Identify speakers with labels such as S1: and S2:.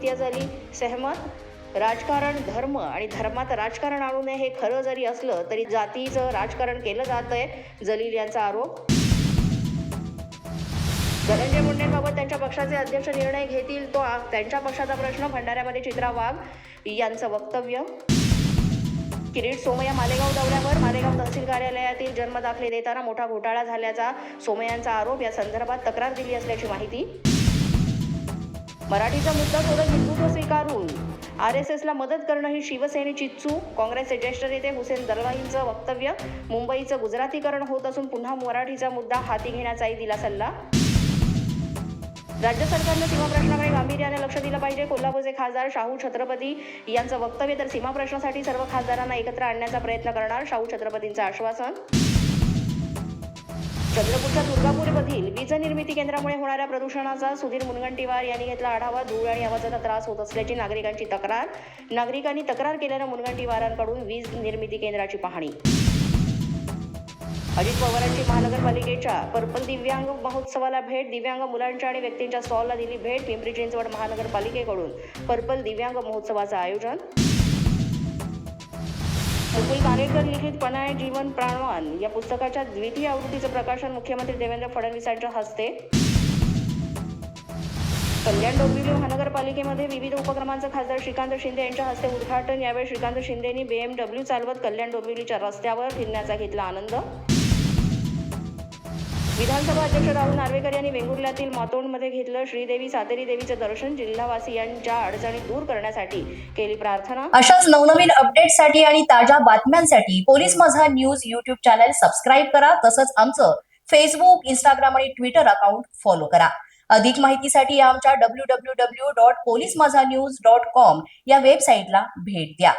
S1: India झाली सहमत। राजकारण धर्म आणि धर्मात राजकारण आणू नये हे खरं जरी असलं तरी जातीचं राजकारण केलं जातंय, जलील यांचा आरोप। धनंजय मुंडेंबाबत त्यांच्या पक्षाचे अध्यक्ष निर्णय घेतील तो त्यांच्या पक्षाचा प्रश्न, भंडाऱ्यामध्ये चित्रा वाघ यांचं वक्तव्य। किरीट सोमय्या मालेगाव दौऱ्यावर, मालेगाव तहसील कार्यालयातील जन्मदाखले देताना मोठा घोटाळा झाल्याचा सोमय्यांचा आरोप, या संदर्भात तक्रार दिली असल्याची माहिती। मराठीचा मुद्दा सोडून हिंदुत्व स्वीकारून RSSला मदत करणं ही शिवसेनेची चूक, काँग्रेसचे ज्येष्ठ नेते हुसेन दलवाईंचं वक्तव्य। मुंबईचं गुजरातीकरण होत असून पुन्हा मराठीचा मुद्दा हाती घेण्याचाही दिला सल्ला। राज्य सरकारनं सीमा प्रश्नाकडे गांभीर्याने लक्ष दिलं पाहिजे, कोल्हापूरचे खासदार शाहू छत्रपती यांचं वक्तव्य। तर सीमा प्रश्नासाठी सर्व खासदारांना एकत्र आणण्याचा प्रयत्न करणार, शाहू छत्रपतींचं आश्वासन। चंद्रपूरच्या दुर्गापूरमधील वीज निर्मिती केंद्रामुळे होणाऱ्या प्रदूषणाचा सुधीर मुनगंटीवार यांनी घेतला आढावा। धूळ आणि आवाजाचा त्रास होत असल्याची नागरिकांची तक्रार, नागरिकांनी तक्रार केल्यानं मुनगंटीवारांकडून वीज निर्मिती केंद्राची पाहणी। अजित पवारांची महानगरपालिकेच्या पर्पल दिव्यांग महोत्सवाला भेट, दिव्यांग मुलांच्या आणि व्यक्तींच्या स्टॉलला दिली भेट। पिंपरी चिंचवड महानगरपालिकेकडून पर्पल दिव्यांग महोत्सवाचं आयोजन। मुकुल कानेटकर लिखित पनाय जीवन प्राणवान या पुस्तकाच्या द्वितीय आवृत्तीचं प्रकाशन मुख्यमंत्री देवेंद्र फडणवीसांच्या हस्ते। कल्याण डोंबिवली महानगरपालिकेमध्ये विविध उपक्रमांचं खासदार श्रीकांत शिंदे यांच्या हस्ते उद्घाटन। यावेळी श्रीकांत शिंदेंनी BMW चालवत कल्याण डोंबिवलीच्या रस्त्यावर फिरण्याचा घेतला आनंद। विधानसभा अध्यक्ष राहुल नार्वेकर यांनी वेंगुर्ल्यातील मातोंडमध्ये घेतलं श्रीदेवी सातेरी देवीचं दर्शन, जिल्हावासियांच्या अडचणी दूर करण्यासाठी केली प्रार्थना।
S2: अशाच नवनवीन अपडेट्ससाठी आणि ताज्या बातम्यांसाठी पोलीस माझा न्यूज YouTube चॅनल सबस्क्राईब करा, तसंच आमचं फेसबुक, इंस्टाग्राम आणि ट्विटर अकाउंट फॉलो करा। अधिक माहितीसाठी आमच्या www.polismazhanews.com या वेबसाईटला भेट द्या।